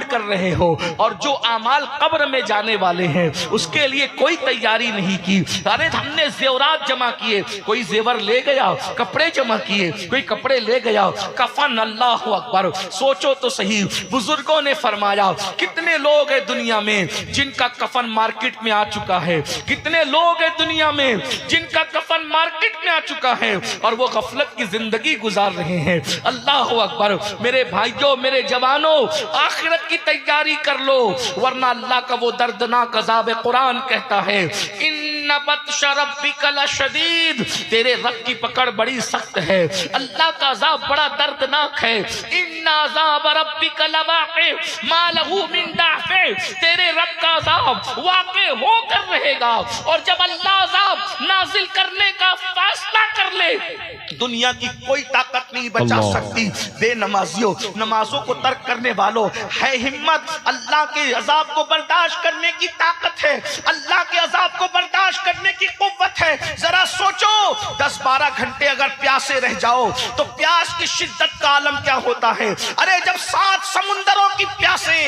कर रहे हो, और जो आमाल कब्र में जाने वाले हैं उसके लिए कोई तैयारी नहीं की। अरे हमने जेवरात जमा किए, कोई जेवर ले गया, कपड़े जमा किए, कोई कपड़े ले गया, कफन। अल्लाह अकबर, सोचो तो सही। बुजुर्गों ने फरमाया कितने लोग हैं दुनिया में जिनका कफन मार्केट में आ चुका है, कितने लोग हैं दुनिया में जिनका कफन मार्केट में आ चुका है और वो गफलत की जिंदगी गुजार रहे हैं। अल्लाह अकबर। मेरे भाइयों, मेरे जवानों, आखिरत की तैयारी कर लो, वरना अल्लाह का वो दर्दनाक अज़ाब कुरान कहता है इन्ना बत्शा रब्बिका लशदीद, तेरे रब की पकड़ बड़ी सख्त है, अल्लाह का अज़ाब बड़ा दर्दनाक है। इन्ना अज़ाब रब्बिका लवाक़ि मा लहू मिन दाफ़े, तेरे रब का अज़ाब वाक़े होकर रहेगा। और जब अल्लाह अज़ाब नाजिल करने का फैसला कर ले, दुनिया की कोई ताकत नहीं बचा सकती। बेनमाजियों, नमाजों को तर्क करने वालों, है हिम्मत, अल्लाह के अजाब को बर्दाश्त करने की ताकत है, अल्लाह के अजाब को बर्दाश्त करने की कुव्वत है। जरा सोचो 10-12 घंटे अगर प्यासे रह जाओ तो प्यास की शिद्दत का आलम क्या होता है। अरे जब 7 समुंदरों की प्यासे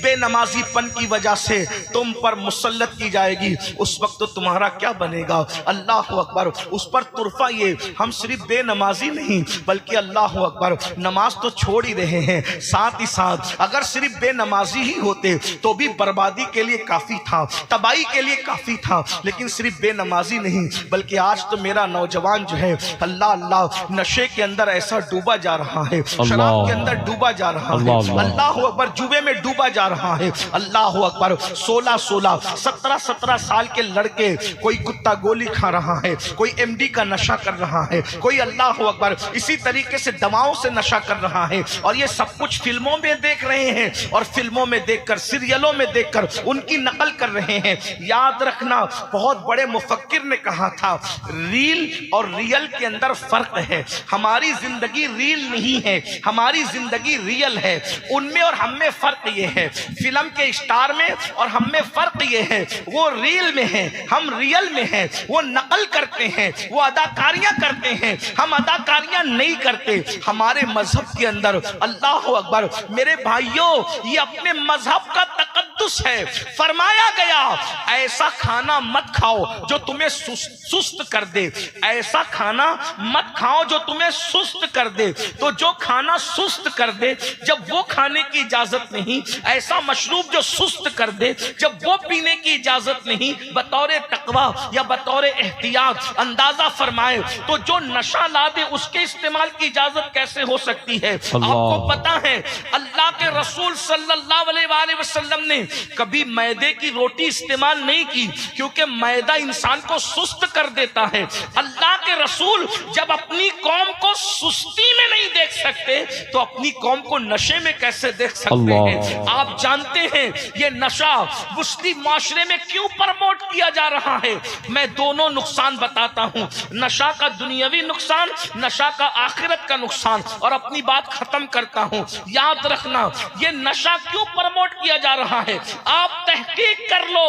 बेनमाजीपन की वजह से तुम पर मुसल्लत की जाएगी, उस वक्त तो तुम्हारा क्या बनेगा। अल्लाह अकबर। उस पर तुरफा ये, हम सिर्फ बेनमाजी नहीं बल्कि अल्लाह अकबर नमाज तो छोड़ ही रहे हैं, साथ ही साथ अगर सिर्फ बेनमाजी ही होते तो भी बर्बादी के लिए काफी था, तबाही के लिए काफी था। लेकिन सिर्फ बेनमाजी नहीं बल्कि आज तो मेरा नौजवान जो है अल्लाह अल्लाह नशे के अंदर ऐसा डूबा जा रहा है, शराब के अंदर डूबा जा रहा है, अल्लाह अकबर, जुए में डूबा जा रहा है। अल्लाह अकबर। 16-16, 17-17 साल के लड़के, कोई कुत्ता गोली खा रहा है, कोई एमडी का नशा कर रहा है, कोई अल्लाह अकबर इसी तरीके से दवाओं से नशा कर रहा है। और ये सब कुछ फिल्मों में देख रहे हैं और फिल्मों में देखकर, सीरियलों में देखकर उनकी नकल कर रहे हैं। याद रखना, बहुत बड़े मुफक्किर ने कहा था रील और रियल के अंदर फर्क है। हमारी जिंदगी रील नहीं है, हमारी जिंदगी रियल है। उनमें और हम में फर्क ये है, फिल्म के स्टार में और हम में फर्क ये है, वो रील में है, हम रियल में है। वो नकल करते हैं, वो अदाकारियां करते हैं, हम अदाकारियां नहीं करते। हमारे मजहब के अंदर अल्लाह अकबर, मेरे भाइयों, ये अपने मजहब का तकद्दुस है। फरमाया गया ऐसा खाना मत खाओ जो तुम्हें सुस्त कर दे, ऐसा खाना मत खाओ जो तुम्हें सुस्त कर दे। तो जो खाना सुस्त कर दे, जब वो खाने की इजाजत नहीं, ऐसा मशरूब जो सुस्त कर दे, जब वो पीने की इजाजत नहीं, बतौर तकवा या बतौर एहतियात अंदाजा फरमाए तो जो नशा ला दे उसके इस्तेमाल की इजाजत कैसे हो सकती है। आपको पता है अल्लाह के रसूल सल्लल्लाहु अलैहि वसल्लम ने कभी मैदे की रोटी इस्तेमाल नहीं की, क्योंकि मैदा इंसान को सुस्त कर देता है। अल्लाह के रसूल जब अपनी कौम को सुस्ती में नहीं देख सकते तो अपनी कौम को नशे में कैसे देख सकते हैं। आप जानते हैं ये नशा मुस्लिम माशरे में क्यों प्रमोट किया जा रहा है। मैं दोनों नुकसान बताता हूं, नशा का दुनियावी नुकसान, नशा का आखिरत का नुकसान, और अपनी बात खत्म करता हूं। याद रखना, ये नशा क्यों प्रमोट किया जा रहा है। आप तहकीक कर लो,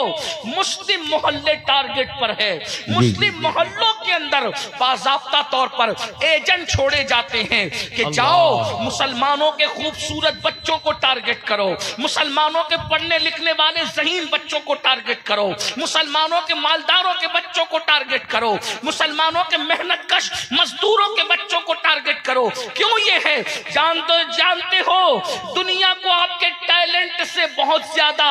मुस्लिम मोहल्ले टारगेट पर है। मुस्लिम मोहल्लों के अंदर बाज़ाब्ता तौर पर एजेंट छोड़े जाते हैं कि जाओ मुसलमानों के खूबसूरत बच्चों को टारगेट करो, मुसलमानों के पढ़ने लिखने वाले ज़हीन बच्चों को टारगेट करो, मुसलमानों के मालदारों के बच्चों को टारगेट करो, मुसलमानों के मेहनत कश मजदूरों के बच्चों को टारगेट करो। क्यों ये है जानते हो, दुनिया को आपके टैलेंट से बहुत ज्यादा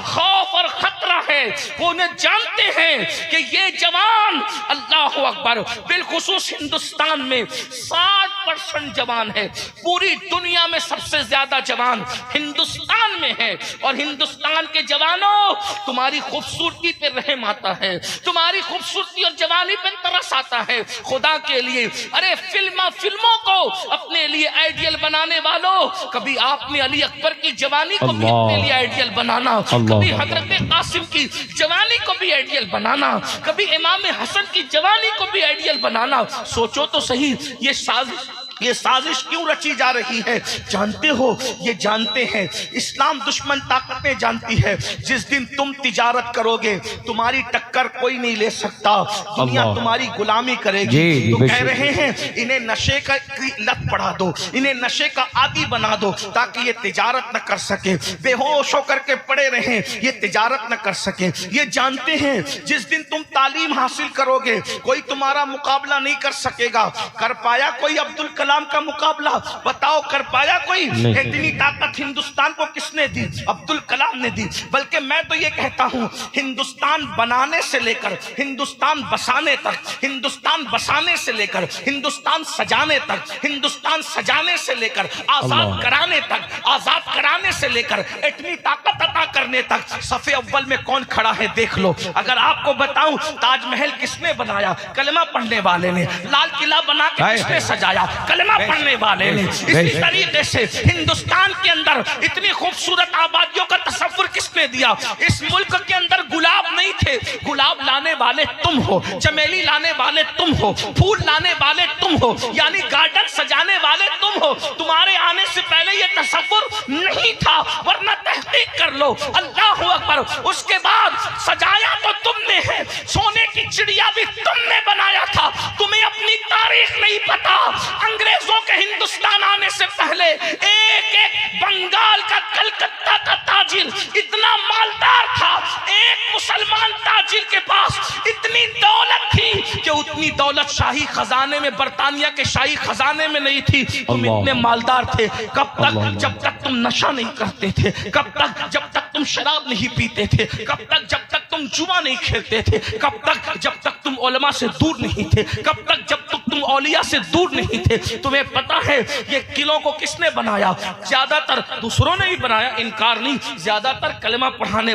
खौफ और खतरा है। वो उन्हें जानते हैं कि ये जवान, अल्लाह अकबर, बिलखुसूस हिंदुस्तान में 60% जवान है। पूरी दुनिया में सबसे ज्यादा जवान हिंदुस्तान में है। और हिंदुस्तान के जवानों, तुम्हारी खूबसूरती पे रहम आता है, तुम्हारी खूबसूरती और जवानी पे तरस आता है। खुदा के लिए, अरे फिल्मों को अपने लिए आइडियल बनाने वालों, कभी आपने अली अकबर की जवानी को भी अपने लिए आइडियल बनाना, कभी हजरत कासिम की जवानी को भी आइडियल बनाना, कभी इमाम हसन की जवानी को भी आइडियल बनाना। सोचो तो सही, ये साजिश ये साजिश क्यों रची जा रही है जानते हो? ये जानते हैं, इस्लाम दुश्मन ताकतें जानती है, जिस दिन तुम तिजारत करोगे तुम्हारी टक्कर कोई नहीं ले सकता, दुनिया तुम्हारी गुलामी करेगी। तो कह रहे हैं इन्हें नशे का लत पढ़ा दो, इन्हें नशे का आदी बना दो ताकि ये तिजारत न कर सके, बेहोश होकर के पड़े रहें, ये तिजारत न कर सके। ये जानते हैं जिस दिन तुम तालीम हासिल करोगे कोई तुम्हारा मुकाबला नहीं कर सकेगा। कर पाया कोई अब्दुल कलाम का मुकाबला? बताओ, कर पाया कोई? इतनी ताकत हिंदुस्तान को किसने दी? अब्दुल कलाम ने दी। बल्कि मैं तो ये कहता हूँ हिंदुस्तान बनाने से लेकर हिंदुस्तान बसाने तक, हिंदुस्तान बसाने से लेकर हिंदुस्तान सजाने तक, हिंदुस्तान सजाने से लेकर आजाद कराने तक, आजाद कराने से लेकर इतनी ताकत अता करने तक सफे अव्वल में कौन खड़ा है देख लो। अगर आपको बताऊं ताजमहल किसने बनाया? कलमा पढ़ने वाले ने। लाल किला बना के किसने सजाया? कलमा पढ़ने वाले ने। इसी तरीके से हिंदुस्तान के अंदर इतनी खूबसूरत आबादियों का तस्वीर किसने दिया? इस मुल्क के अंदर गुलाब नहीं थे, गुलाब लाने वाले तुम हो, चमेली लाने वाले तुम हो, फूल लाने वाले तुम हो, यानी गार्डन सजाने वाले तुम हो। तुम्हारे आने से पहले ये तस्वीर नहीं था, वरना तहकीक कर लो। अल्लाह अकबर। उसके बाद सजाया तो तुमने है, सोने की चिड़िया भी तुमने बनाया था। तुम्हें अपनी तारीख नहीं पता। अंग्रेजों के हिंदुस्तान आने से पहले एक एक बंगाल का, कलकत्ता का ताजिर इतना मालदार था, एक मुसलमान ताजिर के पास इतनी दौलत थी कि उतनी दौलत शाही खजाने में, बरतानिया के शाही खजाने में नहीं थी। तुम इतने मालदार थे कब तक? जब तक तुम नशा नहीं करते थे। कब तक? जब तक तुम शराब नहीं पीते थे। कब तक? जब तक तुम जुआ नहीं खेलते थे। कब तक? जब तक तुम उलमा से दूर नहीं थे। कब तक? जब तक तुम औलिया से दूर नहीं थे। तुम्हें पता है ये किलों को किसने बनाया? ज्यादातर दूसरों ने भी बनाया, इनकार नहीं, ज्यादातर कलमा पढ़ने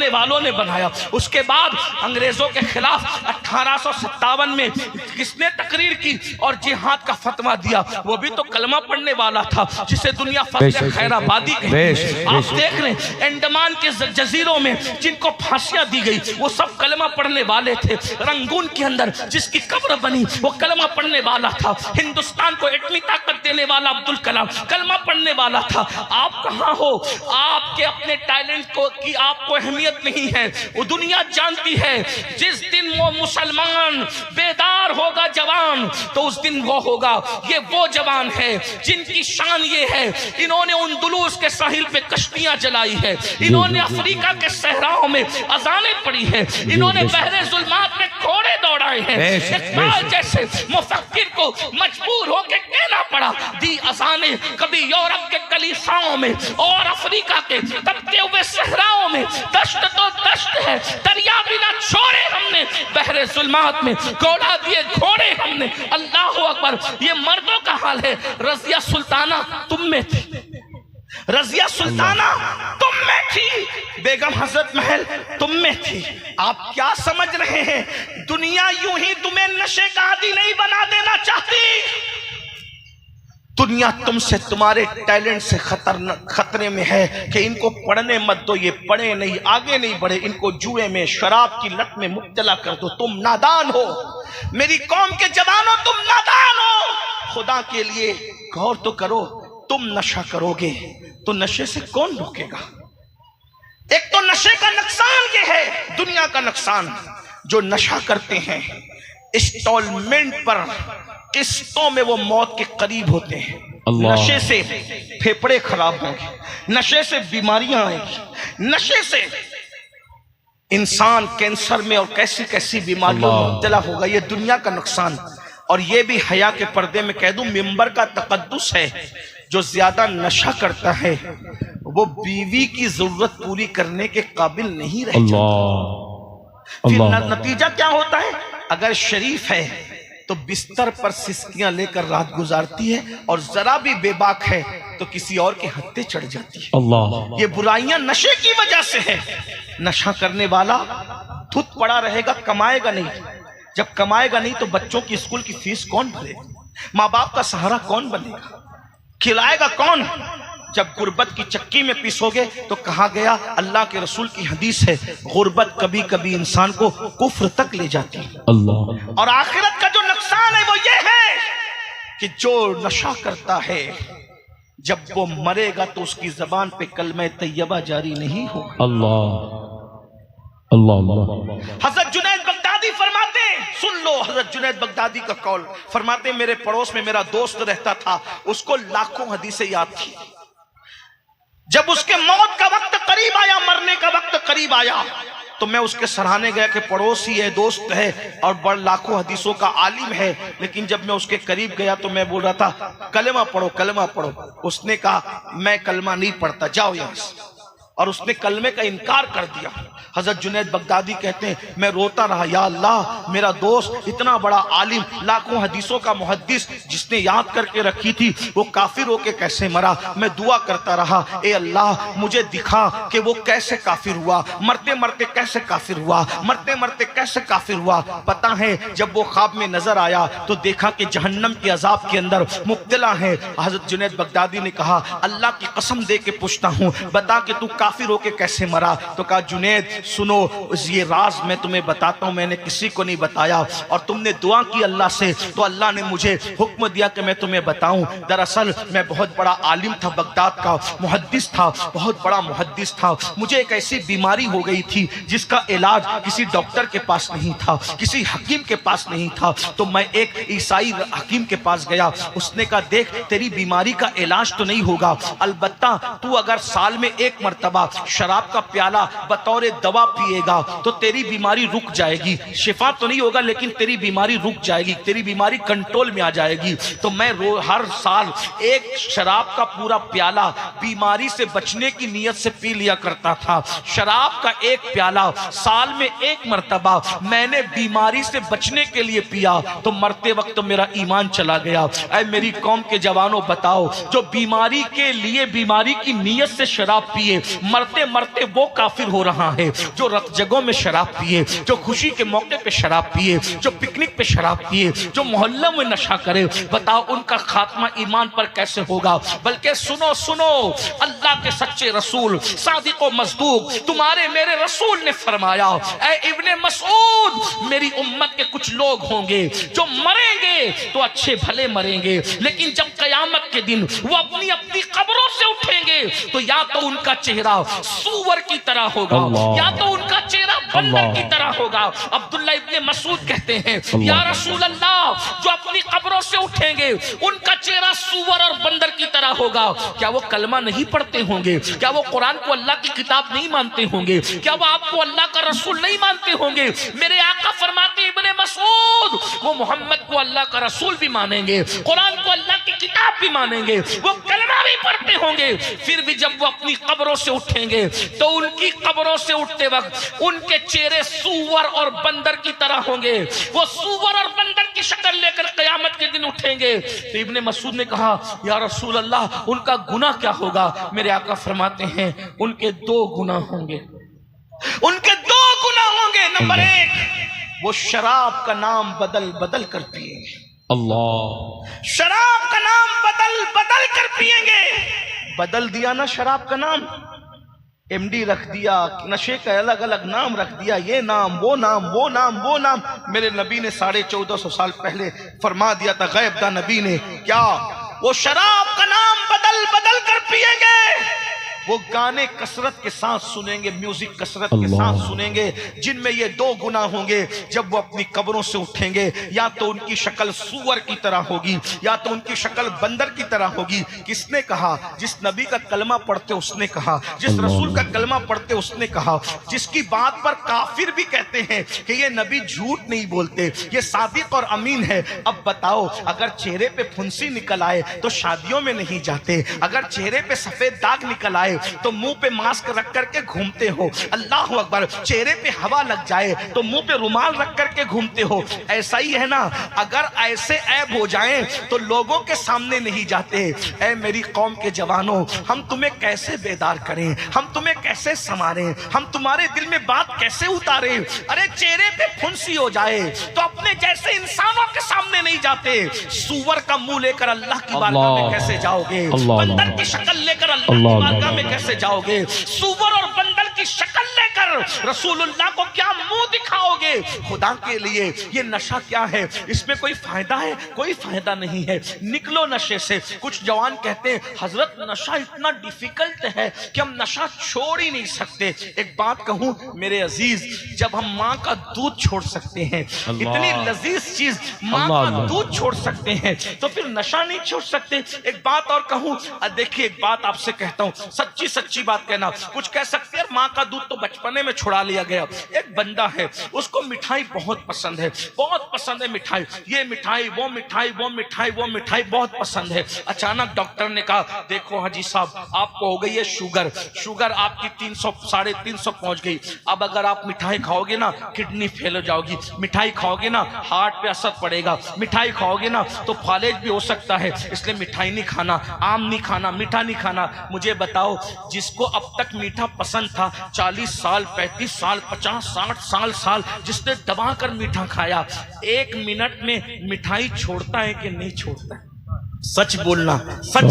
वालों ने बनाया। उसके बाद अंग्रेजों के खिलाफ 1857 में किसने तकरीर की और जिहाद का फतवा दिया? वो भी तो कलमा पढ़ने वाला था, जिसे दुनिया फजल खैराबादी कहती है। आप देख रहे हैं अंडमान के जजीरों में जिनको फांसियां दी गई वो सब कलमा पढ़ने वाले थे। रंगून के अंदर जिसकी कब्र बनी वो कलमा पढ़ने वाला था। हिंदुस्तान को इतनी ताकत देने वाला अब्दुल कलाम कलमा पढ़ने वाला था। आप कहाँ हो? आपके अपने टैलेंट को की आपको अहमियत नहीं है, वो दुनिया जानती है। जिस दिन वो मुसलमान बेदार होगा जवान, तो उस दिन वो होगा, ये वो जवान है जिनकी शान ये है इन्होंने उंदुलूस के साहिल पे कश्तियां जलाई है, इन्होंने अफ्रीका के सहराओं में अजानें पड़ी है, इन्होंने बहरे जुल्मात में घोड़े दौड़ाए हैं। इकबाल जैसे मुफक्किर को मजबूर होकर कहना पड़ा दी अजाने कभी यूरोप के कलीसाओं में और अफ्रीका के तपते हुए सहराओं में। दश्त तो दश्त है, दरिया भी ना छोड़े हमने, बहरे जुल्मात में घोड़ा दिए घोड़े हमने। अल्लाह अकबर। ये मर्दों का हाल है। रजिया सुल्ताना तुम में थी, रजिया सुल्ताना तुम में थी, बेगम हजरत महल तुम में थी। आप क्या समझ रहे हैं? दुनिया यूं ही तुम्हें नशे का आदी नहीं बना देना चाहती। दुनिया तुमसे, तुम्हारे टैलेंट से खतरे में है कि इनको पढ़ने मत दो, ये पढ़े नहीं, आगे नहीं बढ़े, इनको जुए में, शराब की लत में मुब्तला कर दो। तुम नादान हो, मेरी कौम के जवानों, तुम नादान हो। खुदा के लिए गौर तो करो। तुम नशा करोगे तो नशे से कौन रोकेगा? एक तो नशे का नुकसान ये है, दुनिया का नुकसान, जो नशा करते हैं इंस्टॉलमेंट पर, किस्तों में वो मौत के करीब होते हैं। नशे से फेफड़े खराब होंगे, नशे से बीमारियां आएंगी, नशे से इंसान कैंसर में और कैसी कैसी बीमारियों में मुब्तला होगा। ये दुनिया का नुकसान। और ये भी हया के पर्दे में कह दूं, मिंबर का तकद्दुस है। जो ज्यादा नशा करता है वो बीवी की जरूरत पूरी करने के काबिल नहीं रहता। फिर नतीजा क्या होता है? अगर शरीफ है तो बिस्तर पर सिसकियां लेकर रात गुजारती है, और जरा भी बेबाक है तो किसी और के हत्थे चढ़ जाती है। अल्लाह। ये बुराइयां नशे की वजह से है। नशा करने वाला धुत पड़ा रहेगा, कमाएगा नहीं। जब कमाएगा नहीं तो बच्चों की स्कूल की फीस कौन भरेगा? माँ बाप का सहारा कौन बनेगा? खिलाएगा कौन? जब गुर्बत की चक्की में पीसोगे तो कहा गया, अल्लाह के रसूल की हदीस है, गुर्बत कभी कभी इंसान को कुफ्र तक ले जाती है। अल्लाह। और आखिरत का जो नुकसान है वो ये है कि जो नशा करता है जब वो मरेगा तो उसकी जबान पे कलमे तैयबा जारी नहीं होगा। अल्लाह अल्लाह अल्लाह। हजरत जुनैद बगदादी फरमाते हैं, सुन लो हजरत जुनैद बगदादी का कौल, फरमाते हैं मेरे पड़ोस में मेरा दोस्त रहता था, उसको लाखों हदीसें याद थी। जब उसके मौत का वक्त करीब आया, मरने का वक्त करीब आया, तो मैं उसके सराहने गया कि पड़ोसी है, दोस्त है और बड़ लाखों हदीसों का आलिम है। लेकिन जब मैं उसके करीब गया तो मैं बोल रहा था कलमा पढ़ो कलमा पढ़ो। उसने कहा मैं कलमा नहीं पढ़ता, जाओ यहां से, और उसने कलमे का इनकार कर दिया। हजरत जुनैद बगदादी कहते हैं मैं रोता रहा, या अल्लाह मेरा दोस्त इतना बड़ा आलिम, लाखों हदीसों का मुहद्दिस, जिसने याद करके रखी थी, वो काफिर होके कैसे मरा। मैं दुआ करता रहा, ए अल्लाह मुझे दिखा कि वो कैसे काफिर हुआ, मरते मरते कैसे काफिर हुआ, मरते मरते कैसे काफिर हुआ। पता है जब वो ख्वाब में नजर आया तो देखा कि जहन्नम के अजाब के अंदर मुब्तला है। हजरत जुनैद बगदादी ने कहा अल्लाह की कसम दे के पूछता हूँ, बता कि तू काफिर होके कैसे मरा। तो कहा जुनैद सुनो, ये राज मैं तुम्हें बताता हूं, मैंने किसी को नहीं बताया, और तुमने दुआ की अल्लाह से तो अल्लाह ने मुझे हुक्म दिया कि मैं तुम्हें बताऊं। दरअसल मैं बहुत बड़ा आलिम था, बगदाद का मुहद्दिस था, बहुत बड़ा मुहद्दिस था। मुझे एक ऐसी बीमारी हो गई थी जिसका इलाज किसी डॉक्टर के पास नहीं था, किसी हकीम के पास नहीं था। तो मैं एक ईसाई हकीम के पास गया, उसने कहा देख तेरी बीमारी का इलाज तो नहीं होगा, अलबत्ता तू अगर साल में एक मर्तबा शराब का प्याला बतौर दवा पिएगा तो तेरी बीमारी रुक जाएगी। शिफा तो नहीं होगा लेकिन तेरी बीमारी रुक जाएगी, तेरी बीमारी कंट्रोल में आ जाएगी। तो मैं हर साल एक शराब का पूरा प्याला बीमारी से बचने की नीयत से पी लिया करता था। शराब का एक प्याला साल में एक मर्तबा मैंने बीमारी से बचने के लिए पिया तो मरते वक्त मेरा ईमान चला गया। ऐ मेरी कौम के जवानों बताओ, जो बीमारी के लिए बीमारी की नीयत से शराब पिए मरते मरते वो काफिर हो रहा है। जो रत जगहों में शराब पिए, जो खुशी के मौके पे शराब पिए, जो पिकनिक पे शराब पिए, जो मोहल्लों में नशा करे, बताओ उनका खात्मा ईमान पर कैसे होगा। बल्कि सुनो सुनो, अल्लाह के सच्चे रसूल सादिक व मज़दूक तुम्हारे मेरे रसूल ने फरमाया, ऐ इब्ने मसूद मेरी उम्मत के कुछ लोग होंगे जो मरेंगे तो अच्छे भले मरेंगे, लेकिन जब कयामत के दिन वो अपनी अपनी कब्रों से उठेंगे तो या तो उनका चेहरा सूअर की तरह होगा या तो उनका चेहरा बंदर की तरह होगा। अब्दुल्ला इब्ने मसूद कहते हैं या रसूल अल्लाह, जो अपनी कब्रों से उठेंगे उनका चेहरा सूअर और बंदर की तरह होगा। क्या वो कलमा नहीं पढ़ते होंगे? क्या वो कुरान को अल्लाह की किताब नहीं मानते होंगे? क्या वो आपको अल्लाह का रसूल नहीं मानते होंगे? मेरे आका फरमाते इब्ने मसूद वो मोहम्मद को अल्लाह का रसूल भी मानेंगे, कुरान को अल्लाह की किताब भी मानेंगे, वो कलमा भी पढ़ते होंगे, फिर भी जब वो अपनी कब्रों से उठेंगे तो उनकी कब्रों से उठते वक्त उनके चेहरे सूअर और बंदर की तरह होंगे। वो सूअर और बंदर की शक्ल लेकर कयामत के दिन उठेंगे। तो इब्ने मसूद ने कहा या रसूल अल्लाह उनका गुनाह क्या होगा? मेरे आका फरमाते हैं उनके दो गुनाह होंगे, उनके दो गुनाह होंगे। नंबर एक, वो शराब का नाम बदल बदल कर पिएंगे। अल्लाह, शराब का नाम बदल बदल कर पिएंगे। बदल दिया ना शराब का नाम, एमडी रख दिया, नशे का अलग अलग नाम रख दिया, ये नाम वो नाम वो नाम वो नाम। मेरे नबी ने 1450 साल पहले फरमा दिया था, गैबदा नबी ने, क्या वो शराब का नाम बदल बदल कर पिएंगे। वो गाने कसरत के साथ सुनेंगे, म्यूजिक कसरत के साथ सुनेंगे, जिनमें ये दो गुनाह होंगे। जब वो अपनी कब्रों से उठेंगे या तो उनकी शक्ल सूअर की तरह होगी या तो उनकी शक्ल बंदर की तरह होगी। किसने कहा? जिस नबी का कलमा पढ़ते उसने कहा, जिस रसूल का कलमा पढ़ते उसने कहा, जिसकी बात पर काफिर भी कहते हैं कि ये नबी झूठ नहीं बोलते, ये सादिक और अमीन है। अब बताओ, अगर चेहरे पे फुंसी निकल आए तो शादियों में नहीं जाते, अगर चेहरे पे सफेद दाग निकल आए तो मुंह पे मास्क रख करके घूमते हो, अल्लाह अकबर, चेहरे पे हवा लग जाए तो मुंह पे रुमाल रख करके घूमते हो। ऐसा ही है ना, अगर ऐसे ऐब हो जाएं तो लोगों के सामने नहीं जाते। ऐ मेरी कौम के जवानों, हम तुम्हें कैसे बेदार करें, हम तुम्हें कैसे संवारें, हम तुम्हारे दिल में बात कैसे उतारें। अरे चेहरे पे फुंसी हो जाए तो अपने जैसे इंसानों के सामने नहीं जाते, सूअर का मुंह लेकर अल्लाह की बारगाह में कैसे जाओगे? बंदर की शक्ल लेकर अल्लाह की बारगाह में कैसे जाओगे? सूअर और बंदर की शक्ल लेकर कर रसूलुल्लाह को क्या मुंह दिखाओगे? खुदा के लिए ये नशा क्या है? इसमें कोई फायदा है? कोई फायदा नहीं है, निकलो नशे से। कुछ जवान कहते हैं हजरत नशा इतना डिफिकल्ट है कि हम नशा छोड़ ही नहीं सकते। एक बात कहूं मेरे अजीज, जब हम माँ का दूध छोड़ सकते हैं, इतनी लजीज चीज माँ का दूध छोड़ सकते हैं, तो फिर नशा नहीं छोड़ सकते? एक बात और कहूं, देखिए एक बात आपसे कहता हूं, सच्ची सच्ची बात कहना। कुछ कह सकते हैं माँ का दूध तो बचपने में छुड़ा लिया गया। एक बंदा है, उसको मिठाई बहुत पसंद है, बहुत पसंद है मिठाई, ये मिठाई वो मिठाई वो मिठाई वो मिठाई बहुत पसंद है। अचानक डॉक्टर ने कहा देखो हाजी साहब आपको हो गई है शुगर, शुगर आपकी 300 350 पहुंच गई। अब अगर आप मिठाई खाओगे ना किडनी फेल हो जाओगी, मिठाई खाओगे ना हार्ट पे असर पड़ेगा, मिठाई खाओगे ना तो फालेज भी हो सकता है, इसलिए मिठाई नहीं खाना, आम नहीं खाना, मीठा नहीं खाना। मुझे बताओ जिसको अब तक मीठा पसंद था 40 साल 35 साल 50 60 साल जिसने दबा कर मीठा खाया, 1 मिनट में मिठाई छोड़ता है कि नहीं छोड़ता है? सच बोलना, सच।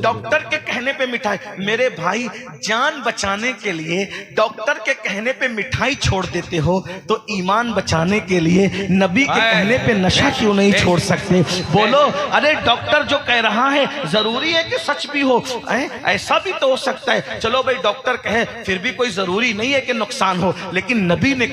डॉक्टर के कहने पे मिठाई, मेरे भाई जान बचाने के लिए डॉक्टर के कहने पे मिठाई छोड़ देते हो तो ईमान बचाने के लिए नबी के कहने पे नशा क्यों नहीं छोड़ सकते? बोलो, अरे डॉक्टर जो कह रहा है जरूरी है कि सच भी हो? ऐसा भी तो हो सकता है, चलो भाई डॉक्टर कहे फिर भी कोई जरूरी नहीं है कि नुकसान हो, लेकिन नबी ने